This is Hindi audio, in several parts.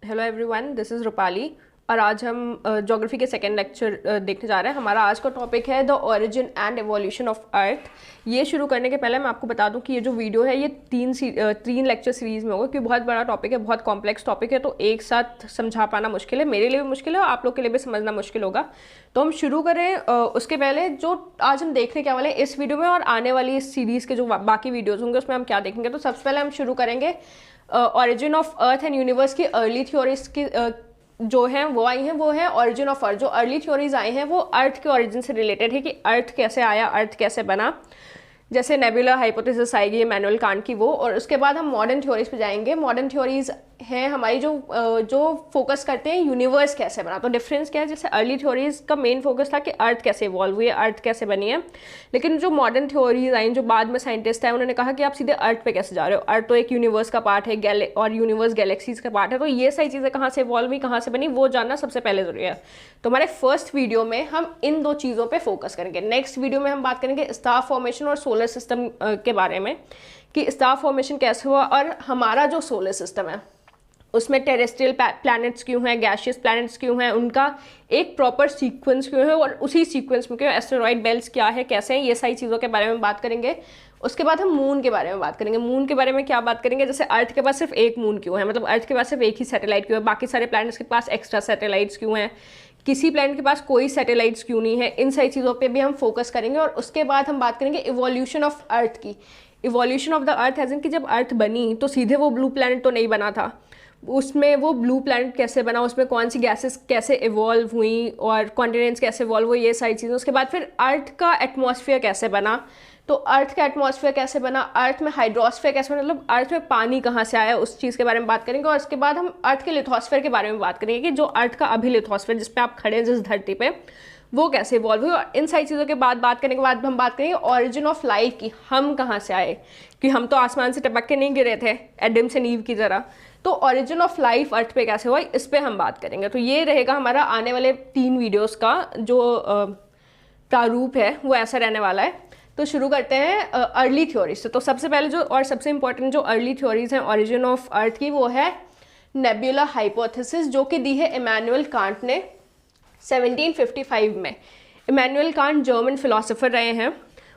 Hello everyone, this is Rupali और आज हम ज्योग्राफी के सेकेंड लेक्चर देखने जा रहे हैं। हमारा आज का टॉपिक है the origin and evolution of earth. ये शुरू करने के पहले मैं आपको बता दूं कि ये जो वीडियो है ये तीन लेक्चर सीरीज़ में होगा, क्योंकि बहुत बड़ा टॉपिक है, बहुत कॉम्प्लेक्स टॉपिक है, तो एक साथ समझा पाना मुश्किल है। मेरे लिए भी मुश्किल है और आप लोग के लिए भी समझना मुश्किल होगा। तो हम शुरू करें उसके पहले जो आज हम देखने क्या वाले हैं इस वीडियो में और आने वाली इस सीरीज़ के जो बाकी वीडियोज़ होंगे उसमें हम क्या देखेंगे। तो सबसे पहले हम शुरू करेंगे origin of earth and universe की अर्ली थ्योरीज की जो हैं वो आई हैं, वो है ऑरिजिन ऑफ अर्थ। जो अर्ली थ्योरीज आई हैं वो अर्थ के ऑरिजिन से रिलेटेड है कि अर्थ कैसे आया, अर्थ कैसे बना। जैसे नेबुला हाइपोथेसिस आएगी इमैनुअल कांट की वो, और उसके बाद हम मॉडर्न थ्योरीज पे जाएंगे। मॉडर्न थ्योरीज हैं हमारी जो फोकस करते हैं यूनिवर्स कैसे बना। तो डिफरेंस क्या है, जैसे अर्ली थ्योरीज का मेन फोकस था कि अर्थ कैसे इवॉल्व हुई है, अर्थ कैसे बनी है, लेकिन जो मॉडर्न थ्योरीज आई, जो बाद में साइंटिस्ट हैं, उन्होंने कहा कि आप सीधे अर्थ पे कैसे जा रहे हो। अर्थ तो एक यूनिवर्स का पार्ट है और यूनिवर्स गैलेक्सीज का पार्ट है, तो ये सारी चीज़ें कहाँ से इवॉल्व हुई, कहाँ से बनी, वो जानना सबसे पहले जरूरी है। तो हमारे फर्स्ट वीडियो में हम इन दो चीज़ों पर फोकस करेंगे। नेक्स्ट वीडियो में हम बात करेंगे स्टार फॉर्मेशन और सोलर सिस्टम के बारे में, कि स्टार फॉर्मेशन कैसे हुआ और हमारा जो सोलर सिस्टम है उसमें टेरेस्ट्रियल प्लैनेट्स क्यों हैं, गैशियस प्लैनेट्स क्यों हैं, उनका एक प्रॉपर सीक्वेंस क्यों है और उसी सीक्वेंस में क्यों एस्टेरॉइड बेल्ट्स क्या है, कैसे हैं, ये सारी चीज़ों के बारे में बात करेंगे। उसके बाद हम मून के बारे में बात करेंगे। मून के बारे में क्या बात करेंगे, जैसे अर्थ के पास सिर्फ एक मून क्यों है, मतलब अर्थ के पास सिर्फ एक ही सैटेलाइट क्यों है, बाकी सारे प्लैनेट्स के पास एक्स्ट्रा सैटेलाइट्स क्यों हैं, किसी प्लैनेट के पास कोई सैटेलाइट्स क्यों नहीं है। इन सारी चीज़ों पे भी हम फोकस करेंगे। और उसके बाद हम बात करेंगे इवोल्यूशन ऑफ अर्थ की। Evolution of the earth as in कि जब अर्थ बनी तो सीधे वो ब्लू प्लैनेट तो नहीं बना था, उसमें वो ब्लू प्लैनेट कैसे बना, उसमें कौन सी गैसेस कैसे इवॉल्व हुई और कॉन्टिनेंट्स कैसे इवॉल्व हुई, ये सारी चीज़ें। उसके बाद फिर अर्थ का एटमॉस्फेयर कैसे बना, तो अर्थ का एटमॉस्फेयर कैसे बना, अर्थ में हाइड्रोस्फेयर कैसे बना, मतलब अर्थ में पानी कहाँ से आया, उस चीज़ के बारे में बात करेंगे। और उसके बाद हम अर्थ के लिथोस्फेयर के बारे में बात करेंगे कि जो अर्थ का अभी लिथोस्फेयर जिस पे आप खड़े हैं, जिस धरती पे, वो कैसे इवॉल्व हुई। और इन सारी चीज़ों के बाद बात करने के बाद हम बात करेंगे ऑरिजिन ऑफ लाइफ की, हम कहाँ से आए, कि हम तो आसमान से टपक के नहीं गिरे थे एडम से नीव की तरह। तो ऑरिजिन ऑफ लाइफ अर्थ पे कैसे हुआ, इस पे हम बात करेंगे। तो ये रहेगा हमारा आने वाले 3 वीडियोस का जो प्रारूप है वो ऐसा रहने वाला है। तो शुरू करते हैं अर्ली थ्योरीज से। तो सबसे पहले जो और सबसे इंपॉर्टेंट जो अर्ली थ्योरीज हैं ऑरिजिन ऑफ अर्थ की, वो है नेबुला हाइपोथेसिस, जो कि दी है इमैनुअल कांट ने 1755 में। इमैनुअल कांट जर्मन फिलोसोफर रहे हैं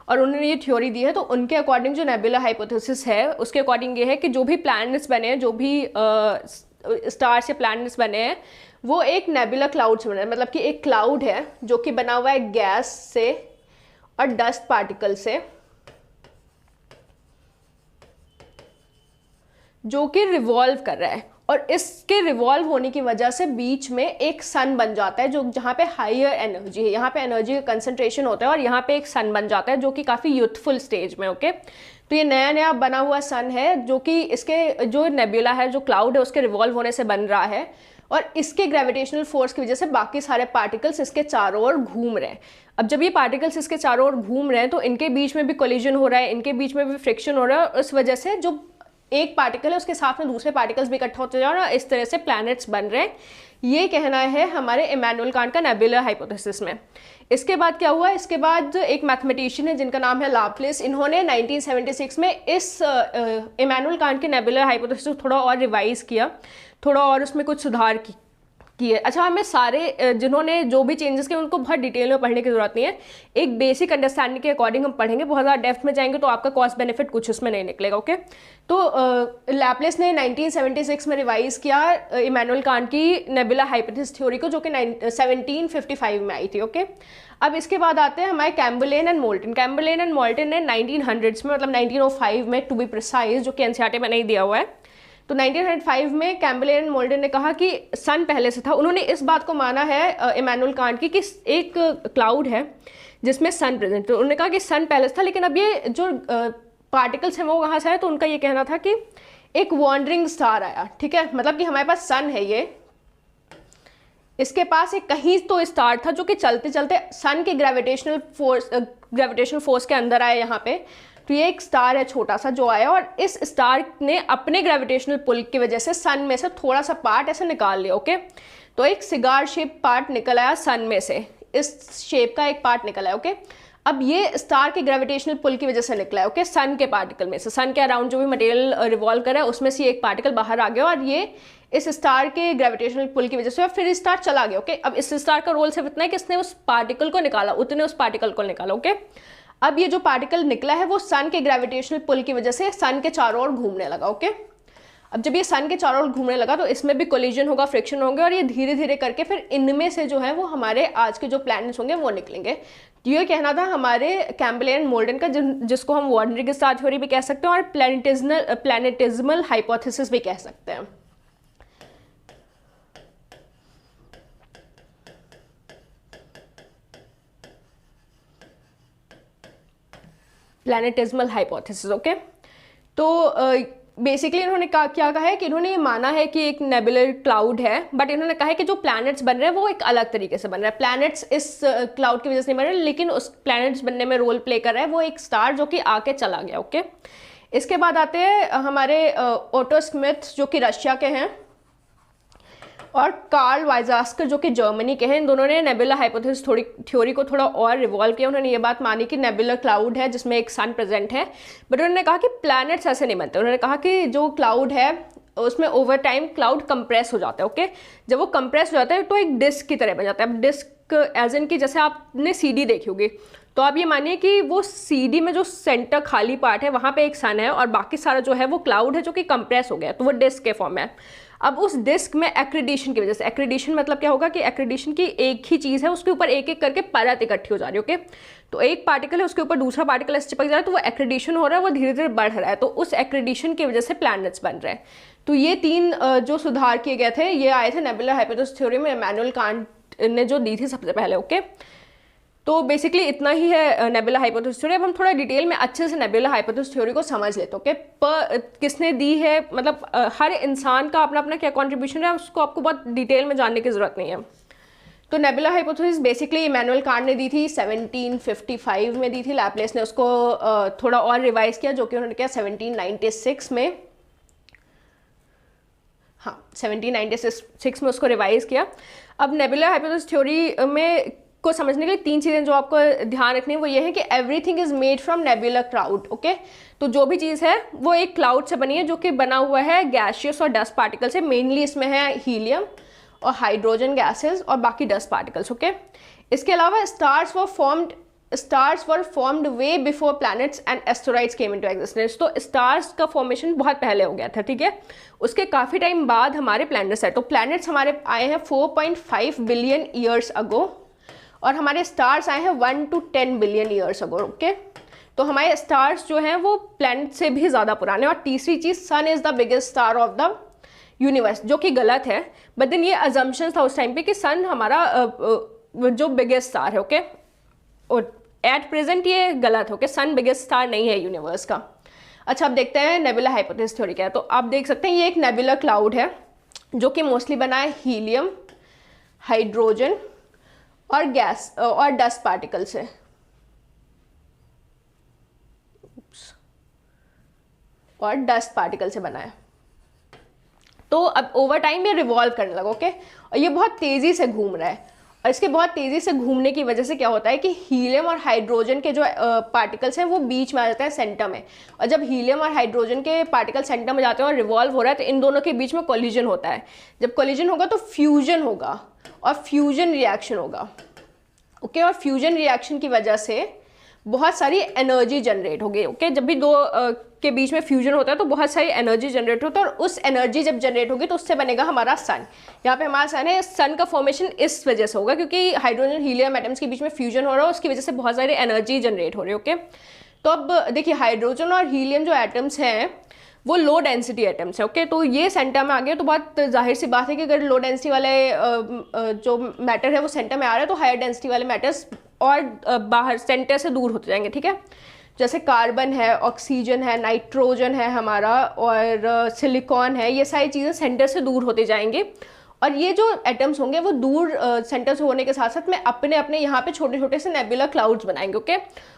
और उन्होंने ये थ्योरी दी है। तो उनके अकॉर्डिंग जो नेबुला हाइपोथेसिस है उसके अकॉर्डिंग ये है कि जो भी प्लैनेट्स बने हैं, जो भी स्टार्स या प्लैनेट्स बने हैं, वो एक नेबुला क्लाउड से बने हैं। मतलब कि एक क्लाउड है जो कि बना हुआ है गैस से और डस्ट पार्टिकल से, जो कि रिवॉल्व कर रहा है। और इसके रिवॉल्व होने की वजह से बीच में एक सन बन जाता है, जो जहाँ पे हायर एनर्जी है, यहाँ पे एनर्जी का कंसंट्रेशन होता है और यहाँ पे एक सन बन जाता है जो कि काफ़ी यूथफुल स्टेज में। ओके, तो ये नया नया बना हुआ सन है जो कि इसके जो नेबुला है, जो क्लाउड है, उसके रिवॉल्व होने से बन रहा है। और इसके ग्रेविटेशनल फोर्स की वजह से बाकी सारे पार्टिकल्स इसके चारों ओर घूम रहे हैं। अब जब ये पार्टिकल्स इसके चारों ओर घूम रहे हैं तो इनके बीच में भी कोलिजन हो रहा है, इनके बीच में भी फ्रिक्शन हो रहा है, और उस वजह से जो एक पार्टिकल है उसके साथ में दूसरे पार्टिकल्स भी इकट्ठा होते जा रहे हैं, इस तरह से प्लैनेट्स बन रहे हैं। ये कहना है हमारे इमैनुअल कांट का नेबुला हाइपोथेसिस में। इसके बाद क्या हुआ, इसके बाद एक मैथमेटिशियन है जिनका नाम है लाप्लेस। इन्होंने 1976 में इस इमैनुअल कांट के नेबुला हाइपोथेसिस को थोड़ा और रिवाइज किया, थोड़ा और उसमें कुछ सुधार किए। अच्छा, हमें सारे जिन्होंने जो भी चेंजेस किए उनको बहुत डिटेल में पढ़ने की जरूरत नहीं है, एक बेसिक अंडरस्टैंडिंग के अकॉर्डिंग हम पढ़ेंगे। बहुत ज़्यादा डेप्थ में जाएंगे तो आपका कॉस्ट बेनिफिट कुछ उसमें नहीं निकलेगा। ओके, तो लैप्लेस ने 1976 में रिवाइज किया इमैनुअल कांट की नेबुला हाइपोथेसिस थ्योरी को, जो कि 1755 में आई थी। ओके, अब इसके बाद आते हैं हमारे कैम्बरलेन एंड मोल्टन। कैम्बरलेन एंड मोल्टन ने 1900s में, मतलब 1905 में टू बी प्रिसाइज, जो कि एनसीईआरटी में नहीं दिया हुआ है, तो 1905 में कैम्बरलेन एंड मोल्टन ने कहा कि सन पहले से था। उन्होंने इस बात को माना है इमैनुअल कांट की कि एक क्लाउड है जिसमें सन प्रेजेंट है। तो उन्होंने कहा कि सन पहले से था, लेकिन अब ये जो पार्टिकल्स हैं वो कहाँ से आए, तो उनका ये कहना था कि एक वॉन्डरिंग स्टार आया। ठीक है, मतलब कि हमारे पास सन है, ये इसके पास एक कहीं तो स्टार था जो कि चलते चलते सन के ग्रेविटेशनल फोर्स के अंदर आया यहाँ पे। तो ये एक स्टार है छोटा सा जो आया, और इस स्टार ने अपने ग्रेविटेशनल पुल की वजह से सन में से थोड़ा सा पार्ट ऐसे निकाल लिया। ओके, तो एक सिगार शेप पार्ट निकल आया सन में से, इस शेप का एक पार्ट निकल आया। ओके, अब ये स्टार के ग्रेविटेशनल पुल की वजह से निकला है, ओके, सन के पार्टिकल में से, सन के अराउंड जो भी मटेरियल रिवॉल्व कर रहा है उसमें से एक पार्टिकल बाहर आ गया और ये इस स्टार के ग्रेविटेशनल पुल की वजह से फिर स्टार चला गया, ओके। अब इस स्टार का रोल सिर्फ इतना है कि इसने उस पार्टिकल को निकाला, उतने उस पार्टिकल को निकाला, ओके। अब ये जो पार्टिकल निकला है वो सन के ग्रेविटेशनल पुल की वजह से सन के चारों ओर घूमने लगा, ओके। अब जब ये सन के चारों ओर घूमने लगा तो इसमें भी कोलिजन होगा, फ्रिक्शन होंगे और ये धीरे धीरे करके फिर इनमें से जो है वो हमारे आज के जो प्लैनेट्स होंगे वो निकलेंगे। ये कहना था हमारे कैम्पबेल एंड मोल्डन का, जिसको हम वॉर्नरी स्टार थ्योरी भी कह सकते हैं और प्लैनेटिज्मल हाइपोथेसिस भी कह सकते हैं। प्लैनेटिज्मल हाइपोथेसिस, ओके। तो बेसिकली इन्होंने क्या कहा है कि इन्होंने ये माना है कि एक नेबुलर क्लाउड है, बट इन्होंने कहा है कि जो प्लैनेट्स बन रहे हैं वो एक अलग तरीके से बन रहा है। प्लैनेट्स इस क्लाउड की वजह से नहीं बन रहे, लेकिन उस प्लैनेट्स बनने में रोल प्ले कर रहा है वो एक स्टार जो कि आके चला गया, ओके। इसके बाद आते हैं हमारे ओटो स्मिथ जो कि रशिया के हैं और कार्ल वाइजास्कर जो कि जर्मनी के हैं। इन दोनों ने नेबुला हाइपोथेसिस थ्योरी को थोड़ा और रिवॉल्व किया। उन्होंने ये बात मानी कि नेबुलर क्लाउड है जिसमें एक सन प्रेजेंट है, बट उन्होंने कहा कि प्लैनेट्स ऐसे नहीं बनते। उन्होंने कहा कि जो क्लाउड है उसमें ओवर टाइम क्लाउड कंप्रेस हो जाता है, ओके। जब वो कंप्रेस हो जाता है तो एक डिस्क की तरह बन जाता है। अब डिस्क एज इन की जैसे आपने सीडी देखी होगी, तो आप ये मानिए कि वो सीडी में जो सेंटर खाली पार्ट है वहाँ पे एक सन है और बाकी सारा जो है वो क्लाउड है जो कि कंप्रेस हो गया, तो वो डिस्क के फॉर्म है। अब उस डिस्क में एक्रीडिशन की वजह से, एक्रीडिशन मतलब क्या होगा कि एक्रीडिशन की एक ही चीज़ है, उसके ऊपर एक एक करके परत इकट्ठी हो जा रही है, ओके। तो एक पार्टिकल है उसके ऊपर दूसरा पार्टिकल ऐसे चिपक जा रहा है, तो वो एक्रीडिशन हो रहा है, वो धीरे धीरे बढ़ रहा है, तो उस एक्रीडिशन की वजह से प्लैनेट्स बन रहे हैं। तो ये तीन जो सुधार किए गए थे ये आए थे नेबुलर हाइपोथेसिस थ्योरी में, इमैनुअल कांट ने जो दी थी सबसे पहले, ओके। तो बेसिकली इतना ही है नेबुला हाइपोथेसिस थ्योरी। अब हम थोड़ा डिटेल में अच्छे से नेबुला हाइपोथेसिस थ्योरी को समझ लेते हैं, ओके। किसने दी है, मतलब हर इंसान का अपना अपना क्या कंट्रीब्यूशन है, उसको आपको बहुत डिटेल में जानने की ज़रूरत नहीं है। तो nebula hypothesis basically Immanuel Kant ने दी थी, 1755 में दी थी। लैपलेस ने उसको थोड़ा और रिवाइज किया, जो कि उन्होंने किया 1796 में, हाँ 1796 में उसको रिवाइज किया। अब नेबुला हाइपोथेसिस थ्योरी में को समझने के लिए तीन चीज़ें जो आपको ध्यान रखनी है वो ये है कि everything is made from nebular cloud, okay. तो जो भी चीज़ है वो एक क्लाउड से बनी है जो कि बना हुआ है गैसियस और डस्ट पार्टिकल से। मेनली इसमें है हीलियम और हाइड्रोजन गैसेस और बाकी डस्ट पार्टिकल्स, ओके। इसके अलावा stars were formed way before planets and asteroids came into existence. तो स्टार्स का फॉर्मेशन बहुत पहले हो गया था, ठीक है। उसके काफ़ी टाइम बाद हमारे प्लैनेट्स है। तो प्लैनेट्स हमारे आए हैं 4.5 बिलियन ईयर्स अगो और हमारे स्टार्स आए हैं 1 to 10 billion years ago, okay. तो हमारे स्टार्स जो हैं वो प्लैनेट से भी ज़्यादा पुराने। और तीसरी चीज़, sun is the biggest star of the universe, जो कि गलत है, बट देन ये अजम्पशन था उस टाइम पे कि सन हमारा जो बिगेस्ट स्टार है, ओके। और एट प्रेजेंट ये गलत हो कि सन बिगेस्ट स्टार नहीं है यूनिवर्स का। अच्छा, अब देखते हैं नेबुला हाइपोथेसिस थ्योरी क्या है। तो आप देख सकते हैं ये एक नेबुलर क्लाउड है जो कि मोस्टली बना है हीलियम, हाइड्रोजन और गैस और डस्ट पार्टिकल से। और डस्ट पार्टिकल से बना है। तो अब ओवर टाइम ये रिवॉल्व करने लगा, ओके। और ये बहुत तेज़ी से घूम रहा है और इसके बहुत तेज़ी से घूमने की वजह से क्या होता है कि हीलियम और हाइड्रोजन के जो पार्टिकल्स हैं वो बीच में आ जाते हैं सेंटर में। और जब हीलियम और हाइड्रोजन के पार्टिकल सेंटर में जाते हैं और रिवॉल्व हो रहा है तो इन दोनों के बीच में कोलिजन होता है। जब कोलिजन होगा तो फ्यूजन होगा और फ्यूजन रिएक्शन होगा, ओके। और फ्यूजन रिएक्शन की वजह से बहुत सारी एनर्जी जनरेट होगी, ओके। जब भी दो के बीच में फ्यूजन होता है तो बहुत सारी एनर्जी जनरेट होता है और उस एनर्जी जब जनरेट होगी तो उससे बनेगा हमारा सन। यहाँ पे हमारा सन है, सन का फॉर्मेशन इस वजह से होगा क्योंकि हाइड्रोजन हीलियम एटम्स के बीच में फ्यूजन हो रहा है, उसकी वजह से बहुत सारी एनर्जी जनरेट हो रही है, ओके। तो अब देखिए हाइड्रोजन और हीलियम जो एटम्स हैं वो लो डेंसिटी एटम्स है, ओके। तो ये सेंटर में आ गया तो बहुत जाहिर सी बात है कि अगर लो डेंसिटी वाले जो मैटर है वो सेंटर में आ रहा है तो हायर डेंसिटी वाले मैटर्स और बाहर सेंटर से दूर होते जाएंगे, ठीक है। जैसे कार्बन है, ऑक्सीजन है, नाइट्रोजन है हमारा और सिलिकॉन है, ये सारी चीज़ें सेंटर से दूर होते जाएंगे। और ये जो एटम्स होंगे वो दूर सेंटर से होने के साथ साथ में अपने अपने यहाँ पे छोटे छोटे से नेबुलर क्लाउड्स बनाएंगे, ओके।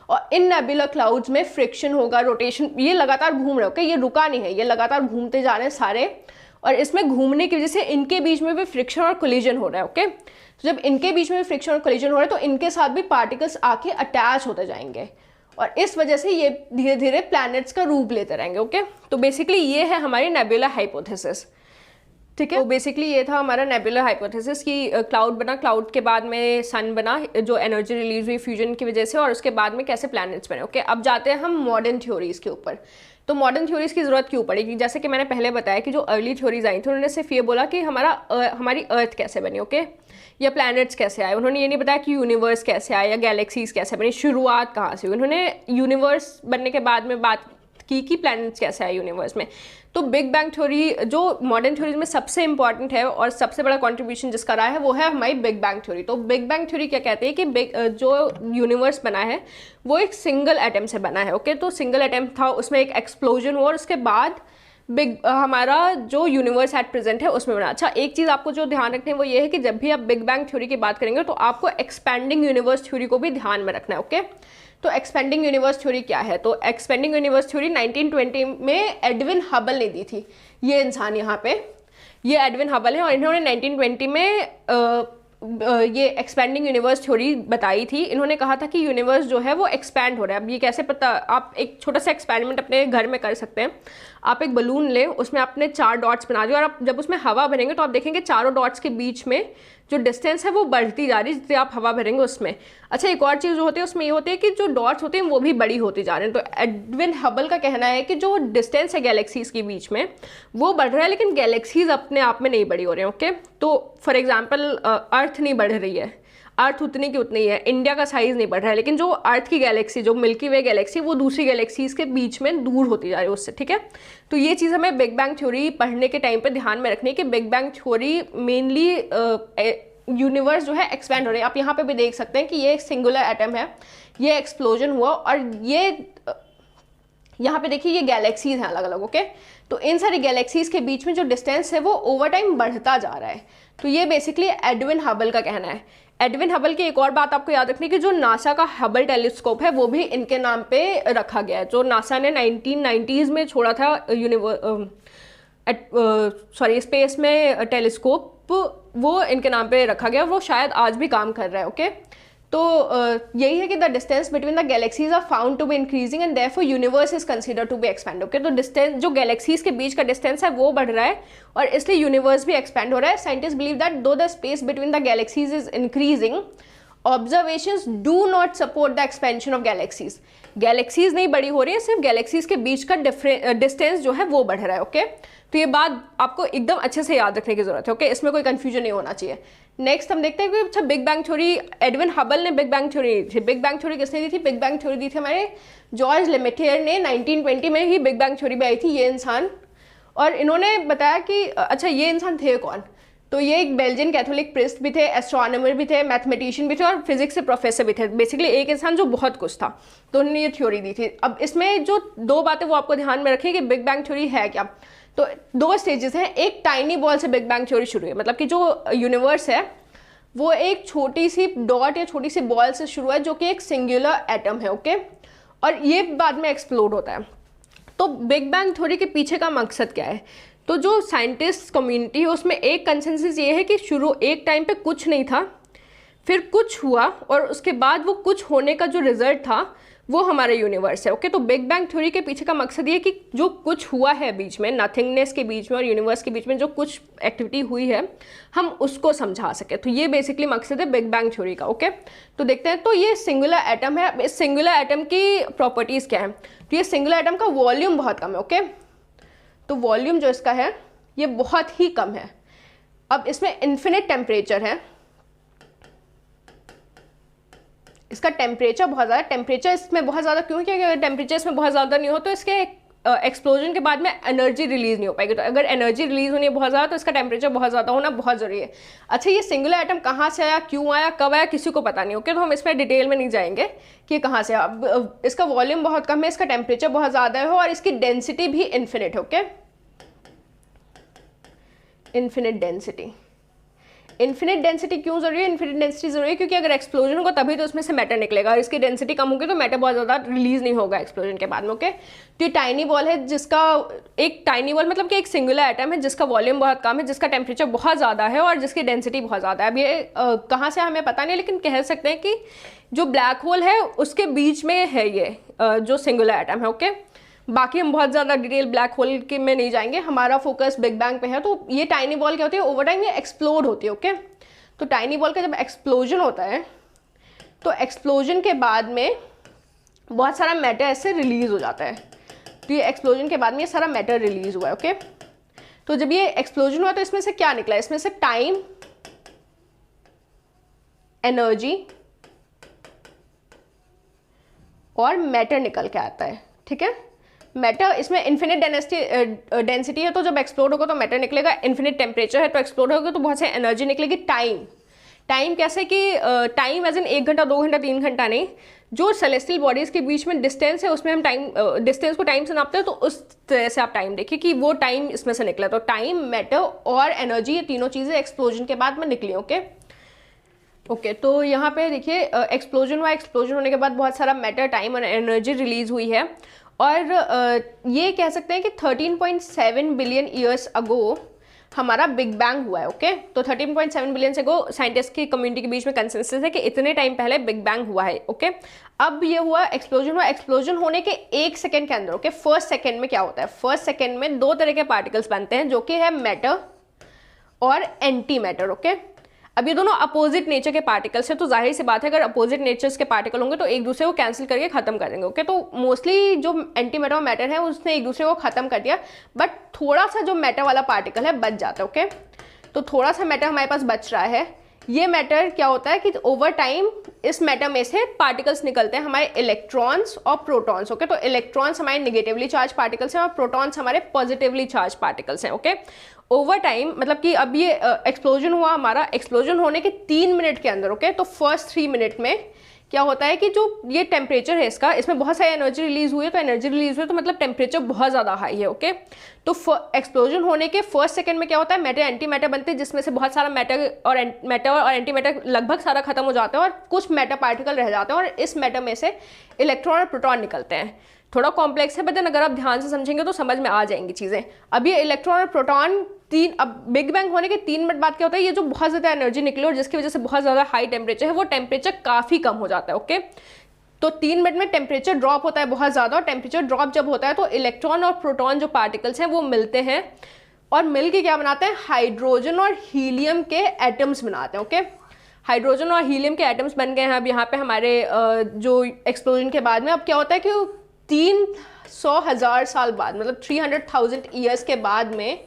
और इन नेबुलर क्लाउड्स में फ्रिक्शन होगा, रोटेशन, ये लगातार घूम रहे हैं, ओके। ये रुका नहीं है, ये लगातार घूमते जा रहे हैं सारे। और इसमें घूमने की वजह से इनके बीच में भी फ्रिक्शन और कोलिजन हो रहा है, ओके। तो जब इनके बीच में फ्रिक्शन और कोलिजन हो रहा है तो इनके साथ भी पार्टिकल्स आके अटैच होते जाएंगे और इस वजह से ये धीरे धीरे प्लैनेट्स का रूप लेते रहेंगे। ओके, तो बेसिकली ये है हमारी नेबुला हाइपोथेसिस। ठीक है, तो बेसिकली ये था हमारा नेबुलर हाइपोथेसिस कि क्लाउड बना, क्लाउड के बाद में सन बना जो एनर्जी रिलीज हुई फ्यूजन की वजह से, और उसके बाद में कैसे प्लैनेट्स बने। ओके, अब जाते हैं हम मॉडर्न थ्योरीज के ऊपर। तो मॉडर्न थ्योरीज की ज़रूरत क्यों पड़ेगी? जैसे कि मैंने पहले बताया कि जो अर्ली थ्योरीज आई थी उन्होंने सिर्फ ये बोला कि हमारी अर्थ कैसे बनी, ओके, या प्लैनेट्स कैसे आए। उन्होंने ये नहीं बताया कि यूनिवर्स कैसे आया या गैलेक्सीज कैसे बनी, शुरुआत कहाँ से हुई। उन्होंने यूनिवर्स बनने के बाद में बात की प्लैनेट्स कैसे आए यूनिवर्स में। तो बिग बैंग थ्योरी जो मॉडर्न थ्योरीज में सबसे इंपॉर्टेंट है और सबसे बड़ा कंट्रीब्यूशन जिसका रहा है वो है हमारी बिग बैंग थ्योरी। तो बिग बैंग थ्योरी क्या कहते हैं कि जो यूनिवर्स बना है वो एक सिंगल एटम से बना है। ओके, तो सिंगल एटम था, उसमें एक एक्सप्लोजन हुआ और उसके बाद हमारा जो यूनिवर्स एट प्रेजेंट है उसमें बना। अच्छा, एक चीज़ आपको जो ध्यान रखनी है वो ये है कि जब भी आप बिग बैंग थ्योरी की बात करेंगे तो आपको एक्सपैंडिंग यूनिवर्स थ्योरी को भी ध्यान में रखना है। ओके, तो एक्सपेंडिंग यूनिवर्स थ्योरी क्या है? तो एक्सपेंडिंग यूनिवर्स थ्योरी 1920 में एडविन हबल ने दी थी। ये इंसान यहाँ पे, ये एडविन हबल है और इन्होंने 1920 में ये एक्सपेंडिंग यूनिवर्स थ्योरी बताई थी। इन्होंने कहा था कि यूनिवर्स जो है वो एक्सपैंड हो रहा है। अब ये कैसे पता? आप एक छोटा सा एक्सपेरिमेंट अपने घर में कर सकते हैं। आप एक बलून लें, उसमें आपने 4 डॉट्स बना दिए और आप जब उसमें हवा भरेंगे तो आप देखेंगे चारों डॉट्स के बीच में जो डिस्टेंस है वो बढ़ती जा रही है जितने आप हवा भरेंगे उसमें। अच्छा, एक और चीज़ जो होती है उसमें ये होती है कि जो डॉट्स होते हैं वो भी बड़ी होती जा रहे हैं। तो एडविन हबल का कहना है कि जो डिस्टेंस है गैलेक्सीज के बीच में वो बढ़ रहा है लेकिन गैलेक्सीज अपने आप में नहीं बड़ी हो रही हैं। ओके, तो फॉर एग्जाम्पल अर्थ नहीं बढ़ रही है, अर्थ उतनी की उतनी है, इंडिया का साइज़ नहीं बढ़ रहा है, लेकिन जो अर्थ की गैलेक्सी, जो मिल्की वे गैलेक्सी, वो दूसरी गैलेक्सीज के बीच में दूर होती जा रही है उससे। ठीक है, तो ये चीज़ हमें बिग बैंग थ्योरी पढ़ने के टाइम पे ध्यान में रखनी है कि big bang theory mainly universe जो है एक्सपैंड हो रहे हैं। आप यहाँ पे भी देख सकते हैं कि ये एक सिंगुलर एटम है, ये एक्सप्लोजन हुआ और ये यहाँ पे देखिए ये गैलेक्सीज हैं अलग अलग। ओके, तो इन सारी गैलेक्सीज के बीच में जो डिस्टेंस है वो ओवर टाइम बढ़ता जा रहा है। तो ये बेसिकली एडविन हबल का कहना है। एडविन हबल की एक और बात आपको याद रखनी है कि जो नासा का हबल टेलीस्कोप है वो भी इनके नाम पे रखा गया है। जो नासा ने 1990s में छोड़ा था स्पेस में टेलीस्कोप, वो इनके नाम पे रखा गया, वो शायद आज भी काम कर रहा है। ओके, तो यही है कि the distance between the galaxies are found to be increasing and therefore universe is considered to be expand. Okay, तो डिस्टेंस जो गैलेक्सीज के बीच का डिस्टेंस है वो बढ़ रहा है और इसलिए यूनिवर्स भी एक्सपैंड हो रहा है। साइंटिस्ट बिलीव दैट दो the space between the galaxies is increasing, observations do not support the expansion of galaxies. Galaxies नहीं बड़ी हो रही है, सिर्फ गैलेक्सीज के बीच का डिस्टेंस जो है वो बढ़ रहा है। ओके, तो ये बात आपको एकदम अच्छे से याद रखने की जरूरत है। ओके, इसमें कोई कंफ्यूजन नहीं होना चाहिए। नेक्स्ट हम देखते हैं कि अच्छा big bang theory, Edwin Hubble ने बिग बैंग थ्योरी दी थी। बिग बैंग थ्योरी किसने दी थी? बिग बैंग थ्योरी दी थी हमारे जॉर्ज लेमेटियर ने। 1920 में ही बिग बैंग थ्योरी भी आई थी, ये इंसान। और इन्होंने बताया कि अच्छा ये इंसान थे कौन? तो ये एक बेल्जियन कैथोलिक प्रिस्ट भी थे, एस्ट्रोनॉमर भी थे, मैथमेटिशियन भी थे और फिजिक्स से प्रोफेसर भी थे। बेसिकली एक इंसान जो बहुत कुछ था, तो उन्होंने ये थ्योरी दी थी। अब इसमें जो 2 बातें वो आपको ध्यान में रखें कि बिग बैंग थ्योरी है क्या। तो 2 स्टेजेस हैं। एक टाइनी बॉल से बिग बैंग थ्योरी शुरू हुई, मतलब कि जो यूनिवर्स है वो एक छोटी सी डॉट या छोटी सी बॉल से शुरू है जो कि एक सिंगुलर एटम है। ओके, और ये बाद में एक्सप्लोड होता है। तो बिग बैंग थ्योरी के पीछे का मकसद क्या है? तो जो साइंटिस्ट कम्युनिटी है उसमें एक कंसेंसस ये है कि शुरू एक टाइम पे कुछ नहीं था, फिर कुछ हुआ और उसके बाद वो कुछ होने का जो रिजल्ट था वो हमारा यूनिवर्स है। ओके, तो बिग बैंग थ्योरी के पीछे का मकसद ये है कि जो कुछ हुआ है बीच में, नथिंगनेस के बीच में और यूनिवर्स के बीच में जो कुछ एक्टिविटी हुई है हम उसको समझा सके। तो ये बेसिकली मकसद है बिग बैंग थ्योरी का। ओके, तो देखते हैं। तो ये सिंगुलर एटम है। इस सिंगुलर एटम की प्रॉपर्टीज़ क्या है? तो ये सिंगुलर एटम का वॉल्यूम बहुत कम है। ओके, तो वॉल्यूम जो इसका है ये बहुत ही कम है। अब इसमें इन्फिनिट टेम्परेचर है, इसका टेम्परेचर बहुत ज़्यादा, टेम्परेचर इसमें बहुत ज़्यादा क्यों? क्योंकि अगर टेम्परेचर इसमें बहुत ज़्यादा नहीं हो तो इसके एक्सप्लोजन के बाद में एनर्जी रिलीज नहीं हो पाएगी। तो अगर एनर्जी रिलीज होनी है बहुत ज़्यादा तो इसका टेम्परेचर बहुत ज़्यादा होना बहुत ज़रूरी है। अच्छा, ये सिंगुलर एटम कहाँ से आया, क्यों आया, कब आया, किसी को पता नहीं। ओके, तो हम इसमें डिटेल में नहीं जाएंगे कि ये कहाँ से आया। अब इसका वॉल्यूम बहुत कम है, इसका टेम्परेचर बहुत ज़्यादा है और इसकी डेंसिटी भी इन्फिनिट है। Okay, infinite density. Infinite density क्यों जरूरी है? इन्फिनिट डेंसिटी जरूरी है क्योंकि अगर एक्सप्लोजन होगा तभी तो उसमें से मैटर निकलेगा, और इसकी डेंसिटी कम होगी तो मैटर बहुत ज़्यादा रिलीज नहीं होगा एक्सप्लोजन के बाद में। ओके, तो ये टाइनी बॉल है जिसका, एक टाइनी बॉल मतलब कि एक सिंगुलर एटम है जिसका वॉल्यूम बहुत कम है, जिसका टेम्परेचर बहुत ज़्यादा है और जिसकी डेंसिटी बहुत ज़्यादा है। अब ये कहाँ से हमें पता नहीं, लेकिन कह सकते हैं कि जो ब्लैक होल है उसके बीच में है ये जो सिंगुलर एटम है। ओके, बाकी हम बहुत ज़्यादा डिटेल ब्लैक होल के में नहीं जाएंगे, हमारा फोकस बिग बैंग पे है। तो ये टाइनी बॉल क्या होती है, ओवर टाइम ये एक्सप्लोड होती है। ओके, तो टाइनी बॉल का जब एक्सप्लोजन होता है तो एक्सप्लोजन के बाद में बहुत सारा मैटर ऐसे रिलीज हो जाता है। तो ये एक्सप्लोजन के बाद में ये सारा मैटर रिलीज हुआ है। ओके, तो जब ये एक्सप्लोजन हुआ तो इसमें से क्या निकला? इसमें से टाइम, एनर्जी और मैटर निकल के आता है। ठीक है, मैटर इसमें इन्फिनिट डेंसिटी है तो जब एक्सप्लोड होगा तो मैटर निकलेगा, इन्फिनिट टेम्परेचर है तो एक्सप्लोड होगा तो बहुत से एनर्जी निकलेगी। टाइम कैसे कि टाइम एज इन 1 घंटा 2 घंटा 3 घंटा नहीं, जो सेलेस्टियल बॉडीज के बीच में डिस्टेंस है उसमें हम टाइम डिस्टेंस को टाइम से नापते हैं, तो उस तरह से आप टाइम देखिए कि वो टाइम इसमें से निकला। तो टाइम, मैटर और एनर्जी, ये तीनों चीज़ें एक्सप्लोजन के बाद में निकली। ओके, तो यहाँ पे देखिए एक्सप्लोजन हुआ, एक्सप्लोजन होने के बाद बहुत सारा मैटर, टाइम और एनर्जी रिलीज हुई है, और ये कह सकते हैं कि 13.7 बिलियन ईयर्स अगो हमारा बिग बैंग हुआ है। ओके, तो 13.7 बिलियन से अगो साइंटिस्ट की कम्युनिटी के बीच में कंसेंसस है कि इतने टाइम पहले बिग बैंग हुआ है। ओके, अब ये हुआ, एक्सप्लोजन हुआ, एक्सप्लोजन होने के 1 सेकेंड के अंदर, ओके, फर्स्ट सेकेंड में क्या होता है? फर्स्ट सेकेंड में 2 तरह के पार्टिकल्स बनते हैं जो कि है मैटर और एंटी मैटर। ओके, अब ये दोनों अपोजिट नेचर के पार्टिकल्स हैं, तो जाहिर सी बात है अगर अपोजिट नेचर्स के पार्टिकल होंगे तो एक दूसरे को कैंसिल करके खत्म कर देंगे। ओके, तो मोस्टली जो एंटी मैटर और मैटर है उसने एक दूसरे को खत्म कर दिया, बट थोड़ा सा जो मैटर वाला पार्टिकल है बच जाता है। ओके, तो थोड़ा सा मैटर हमारे पास बच रहा है। ये मैटर क्या होता है कि ओवर टाइम इस मैटर में से पार्टिकल्स निकलते हैं हमारे इलेक्ट्रॉन्स और प्रोटॉन्स। ओके, तो इलेक्ट्रॉन्स हमारे नेगेटिवली चार्ज पार्टिकल्स हैं और प्रोटॉन्स हमारे पॉजिटिवली चार्ज पार्टिकल्स हैं। ओके, ओवर टाइम मतलब कि अब ये एक्सप्लोजन हुआ हमारा, एक्सप्लोजन होने के 3 मिनट के अंदर। ओके, तो फर्स्ट 3 मिनट में क्या होता है कि जो ये टेम्परेचर है इसका, इसमें बहुत सारी एनर्जी रिलीज हुई है, तो एनर्जी रिलीज हुई है तो मतलब टेम्परेचर बहुत ज़्यादा हाई है। ओके, तो एक्सप्लोजन होने के फर्स्ट सेकंड में क्या होता है, मैटर एंटी मैटर बनते हैं जिसमें से बहुत सारा मैटर और एंटी मैटर लगभग सारा खत्म हो जाता है और कुछ मैटर पार्टिकल रह जाते हैं, और इस मैटर में से इलेक्ट्रॉन और प्रोटॉन निकलते हैं। थोड़ा कॉम्प्लेक्स है, बट अगर आप ध्यान से समझेंगे तो समझ में आ जाएंगी चीज़ें। अब ये इलेक्ट्रॉन और प्रोटॉन अब बिग बैंग होने के 3 मिनट बाद क्या होता है, ये जो बहुत ज़्यादा एनर्जी निकली और जिसकी वजह से बहुत ज़्यादा हाई टेम्परेचर है, वो टेम्परेचर काफ़ी कम हो जाता है। ओके, तो 3 मिनट में टेम्परेचर ड्रॉप होता है बहुत ज़्यादा, और टेम्परेचर ड्रॉप जब होता है तो इलेक्ट्रॉन और प्रोटॉन जो पार्टिकल्स हैं वो मिलते हैं और मिल के क्या बनाते हैं, हाइड्रोजन और हीलियम के एटम्स बनाते हैं। ओके, हाइड्रोजन और हीलियम के एटम्स बन गए हैं अब यहाँ पे हमारे जो एक्सप्लोजन के बाद में। अब क्या होता है कि 300,000 साल बाद, मतलब 300,000 ईयर्स के बाद में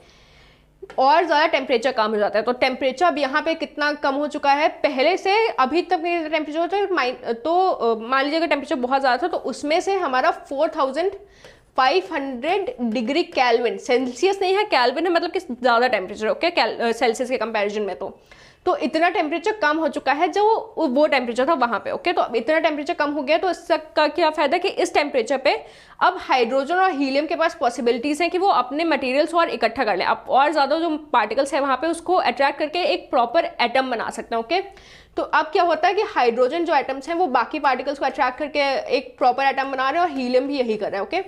और ज़्यादा टेम्परेचर कम हो जाता है। तो टेम्परेचर अब यहाँ पे कितना कम हो चुका है, पहले से अभी तक टेम्परेचर होता है तो मान लीजिए अगर टेम्परेचर बहुत ज़्यादा था तो उसमें से हमारा 4500 डिग्री कैल्विन, सेल्सियस नहीं है कैल्विन है, मतलब कि ज़्यादा टेम्परेचर। ओके, सेल्सियस के कंपैरिजन में तो इतना टेम्परेचर कम हो चुका है जो वो टेम्परेचर था वहाँ पे। ओके, तो अब इतना टेम्परेचर कम हो गया तो इसका क्या फ़ायदा कि इस टेम्परेचर पे अब हाइड्रोजन और हीलियम के पास पॉसिबिलिटीज़ हैं कि वो अपने मटेरियल्स और इकट्ठा कर लें, अब और ज़्यादा जो पार्टिकल्स हैं वहाँ पे उसको अट्रैक्ट करके एक प्रॉपर एटम बना सकते हैं। ओके, तो अब क्या होता है कि हाइड्रोजन जो एटम्स हैं वो बाकी पार्टिकल्स को अट्रैक्ट करके एक प्रॉपर एटम बना रहे हैं और हीलियम भी यही कर रहा है। ओके,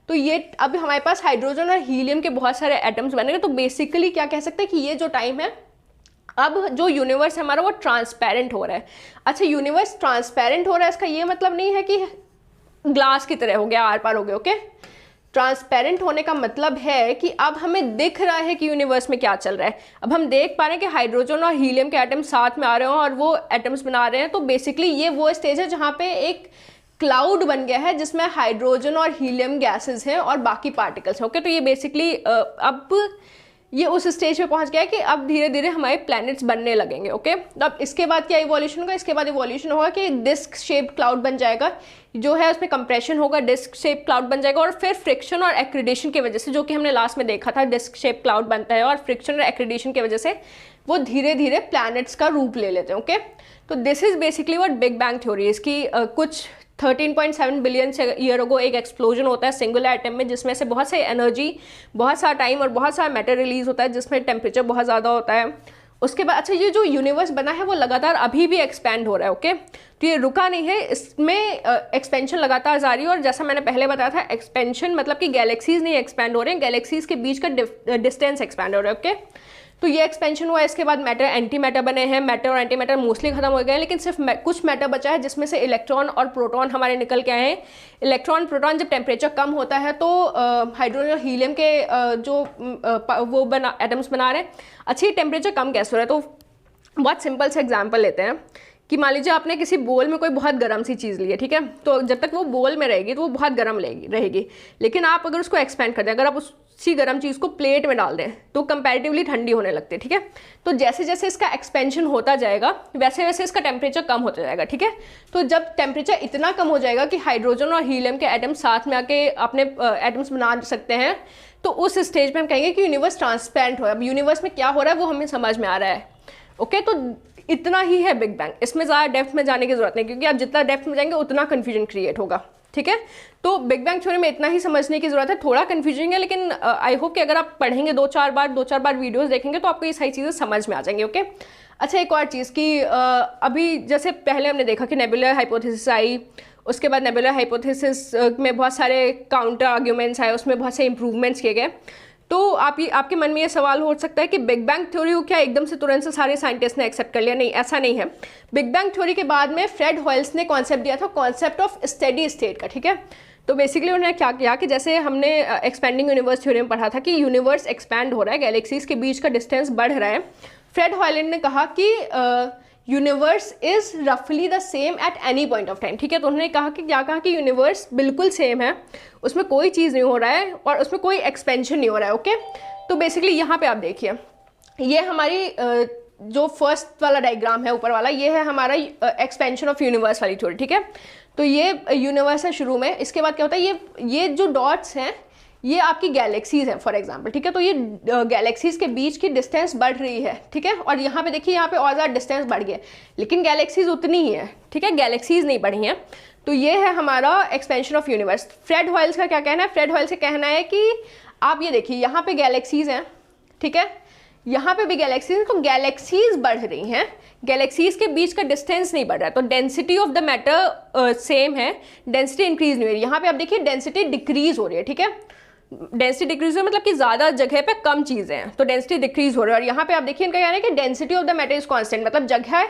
तो ये अब हमारे पास हाइड्रोजन और हीलियम के बहुत सारे एटम्स बनेंगे। तो बेसिकली क्या कह सकते हैं कि ये जो टाइम है, अब जो यूनिवर्स है हमारा वो ट्रांसपेरेंट हो रहा है। अच्छा, यूनिवर्स ट्रांसपेरेंट हो रहा है इसका ये मतलब नहीं है कि ग्लास की तरह हो गया, आर पार हो गया। ओके, ट्रांसपेरेंट होने का मतलब है कि अब हमें दिख रहा है कि यूनिवर्स में क्या चल रहा है। अब हम देख पा रहे हैं कि हाइड्रोजन और हीलियम के एटम्स साथ में आ रहे हैं और वो एटम्स बना रहे हैं। तो बेसिकली ये वो स्टेज है जहाँ पे एक क्लाउड बन गया है जिसमें हाइड्रोजन और हीलियम गैसेज हैं और बाकी पार्टिकल्स हैं। ओके, तो ये बेसिकली अब ये उस स्टेज पे पहुंच गया है कि अब धीरे धीरे हमारे प्लैनेट्स बनने लगेंगे। ओके, तो अब इसके बाद क्या इवोल्यूशन होगा, इसके बाद इवोल्यूशन होगा कि डिस्क शेप्ड क्लाउड बन जाएगा, जो है उसमें कंप्रेशन होगा, डिस्क शेप क्लाउड बन जाएगा, और फिर फ्रिक्शन और एक्रीडेशन की वजह से, जो कि हमने लास्ट में देखा था, डिस्क शेप क्लाउड बनता है और फ्रिक्शन और एक्रीडेशन की वजह से वो धीरे धीरे प्लैनेट्स का रूप ले लेते हैं। ओके, तो this is basically what big bang theory. इसकी कुछ 13.7 बिलियन ईयर अगो एक एक्सप्लोजन होता है सिंगुलर एटम में, जिसमें से बहुत से एनर्जी, बहुत सारा टाइम और बहुत सारा मैटर रिलीज होता है, जिसमें टेम्परेचर बहुत ज़्यादा होता है उसके बाद अच्छा ये जो यूनिवर्स बना है वो लगातार अभी भी एक्सपैंड हो रहा है, ओके। तो ये रुका नहीं है, इसमें एक्सपेंशन लगातार जारी है। और जैसा मैंने पहले बताया था, एक्सपेंशन मतलब कि गैलेक्सीज नहीं एक्सपैंड हो रहे हैं, गैलेक्सीज के बीच का डिस्टेंस एक्सपैंड हो रहा है, ओके। तो ये एक्सपेंशन हुआ है। इसके बाद मैटर एंटी मैटर बने हैं, मैटर और एंटी मैटर मोस्टली खत्म हो गए हैं, लेकिन सिर्फ कुछ मैटर बचा है जिसमें से इलेक्ट्रॉन और प्रोटॉन हमारे निकल के आए हैं। इलेक्ट्रॉन प्रोटॉन जब टेम्परेचर कम होता है तो हाइड्रोजन और हीलियम के वो एटम्स बना रहे हैं। अच्छी टेम्परेचर कम कैसे हो रहा है, तो बहुत सिंपल से एग्जाम्पल लेते हैं कि मान लीजिए आपने किसी बोल में कोई बहुत गर्म सी चीज़ ली है, ठीक है। तो जब तक वो बोल में रहेगी तो वो बहुत गर्म रहेगी, लेकिन आप अगर उसको एक्सपेंड कर दें, अगर आप उसी गर्म चीज़ को प्लेट में डाल दें तो कंपैरेटिवली ठंडी होने लगती है, ठीक है। तो जैसे जैसे इसका एक्सपेंशन होता जाएगा वैसे वैसे इसका टेम्परेचर कम होता जाएगा, ठीक है। तो जब टेम्परेचर इतना कम हो जाएगा कि हाइड्रोजन और हीलियम के एटम्स साथ में आके अपने एटम्स बना सकते हैं, तो उस स्टेज पर हम कहेंगे कि यूनिवर्स ट्रांसपेरेंट हो। अब यूनिवर्स में क्या हो रहा है वो हमें समझ में आ रहा है, ओके। तो इतना ही है बिग बैंग, इसमें ज़्यादा डेप्थ में जाने की जरूरत नहीं, क्योंकि आप जितना डेप्थ में जाएंगे उतना कन्फ्यूजन क्रिएट होगा, ठीक है। तो बिग बैंग थ्योरी में इतना ही समझने की जरूरत है। थोड़ा कन्फ्यूजिंग है, लेकिन आई होप कि अगर आप पढ़ेंगे दो चार बार वीडियोस देखेंगे तो आपको ये सारी चीज़ें समझ में आ जाएंगी, ओके। अच्छा, एक और चीज़ कि अभी जैसे पहले हमने देखा कि नेबुलर हाइपोथेसिस आई, उसके बाद नेबुलर हाइपोथेसिस में बहुत सारे काउंटर आर्ग्यूमेंट्स आए, उसमें बहुत से इंप्रूवमेंट्स किए गए। तो आपके मन में ये सवाल हो सकता है कि बिग बैंग थ्योरी को क्या एकदम से तुरंत से सारे साइंटिस्ट ने एक्सेप्ट कर लिया? नहीं, ऐसा नहीं है। बिग बैंग थ्योरी के बाद में फ्रेड हॉयल्स ने कॉन्सेप्ट दिया था, कॉन्सेप्ट ऑफ स्टेडी स्टेट का, ठीक है। तो बेसिकली उन्होंने क्या किया कि जैसे हमने एक्सपेंडिंग यूनिवर्स थ्योरी में पढ़ा था कि यूनिवर्स एक्सपैंड हो रहा है, गैलेक्सीज के बीच का डिस्टेंस बढ़ रहा है। फ्रेड हॉयलैंड ने कहा कि यूनिवर्स इज रफली the same at any point of time, ठीक है। तो उन्होंने कहा कि यूनिवर्स बिल्कुल सेम है, उसमें कोई चीज़ नहीं हो रहा है और उसमें कोई एक्सपेंशन नहीं हो रहा है, ओके। तो बेसिकली यहाँ पे आप देखिए, ये हमारी जो फर्स्ट वाला डायग्राम है ऊपर वाला, ये है हमारा एक्सपेंशन ऑफ यूनिवर्स वाली थ्योरी, ठीक है। तो ये यूनिवर्स है शुरू में, इसके बाद क्या होता है, ये जो डॉट्स हैं ये आपकी गैलेक्सीज हैं फॉर एग्जांपल, ठीक है। तो ये गैलेक्सीज के बीच की डिस्टेंस बढ़ रही है, ठीक है। और यहाँ पे देखिए, यहाँ पे और ज़्यादा डिस्टेंस बढ़ गया, लेकिन गैलेक्सीज उतनी ही है, ठीक है, गैलेक्सीज नहीं बढ़ी हैं। तो ये है हमारा एक्सपेंशन ऑफ यूनिवर्स। फ्रेड हॉयल्स का क्या कहना है? फ्रेड हॉयल्स का कहना है कि आप ये देखिए, यहाँ पे गैलेक्सीज हैं, ठीक है, यहाँ पे भी गैलेक्सीज हैं, तो गैलेक्सीज बढ़ रही हैं, गैलेक्सीज के बीच का डिस्टेंस नहीं बढ़ रहा है। तो density of the matter same है, डेंसिटी इंक्रीज नहीं हो रही। यहाँ पे आप देखिए डेंसिटी डिक्रीज हो रही है, ठीक है। डेंसिटी डिक्रीज हो मतलब कि ज़्यादा जगह पे कम चीज़ें हैं, तो डेंसिटी डिक्रीज हो रही है। और यहाँ पे आप देखिए इनका कहना है कि density of the matter is constant, मतलब जगह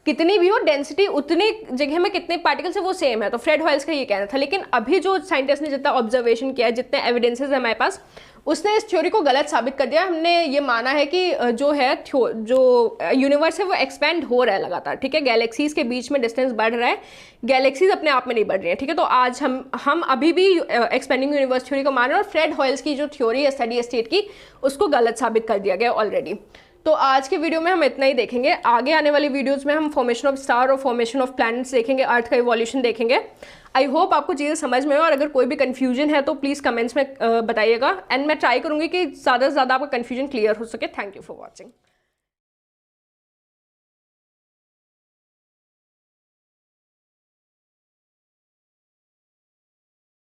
कितनी भी हो, डेंसिटी उतनी जगह में कितने पार्टिकल्स है वो सेम है। तो फ्रेड हॉयल्स का ये कहना था। लेकिन अभी जो साइंटिस्ट ने जितना ऑब्जर्वेशन किया है, जितने एविडेंसेस है हमारे पास, उसने इस थ्योरी को गलत साबित कर दिया। हमने ये माना है कि जो यूनिवर्स है वो एक्सपेंड हो रहा है लगातार, ठीक है। गैलेक्सीज के बीच में डिस्टेंस बढ़ रहा है, गैलेक्सीज अपने आप में नहीं बढ़ रही है, ठीक है। तो आज हम अभी भी एक्सपेंडिंग यूनिवर्स थ्योरी को मान रहे हैं, और फ्रेड हॉयल्स की जो थ्योरी है स्टेडी स्टेट की, उसको गलत साबित कर दिया गया ऑलरेडी। तो आज के वीडियो में हम इतना ही देखेंगे। आगे आने वाली वीडियोस में हम फॉर्मेशन ऑफ स्टार और फॉर्मेशन ऑफ प्लैनेट्स देखेंगे, अर्थ का इवोल्यूशन देखेंगे। आई होप आपको चीज़ें समझ में हो, और अगर कोई भी कन्फ्यूजन है तो प्लीज़ कमेंट्स में बताइएगा, एंड मैं ट्राई करूँगी कि ज़्यादा से ज़्यादा आपका कन्फ्यूजन क्लियर हो सके। Thank you for watching.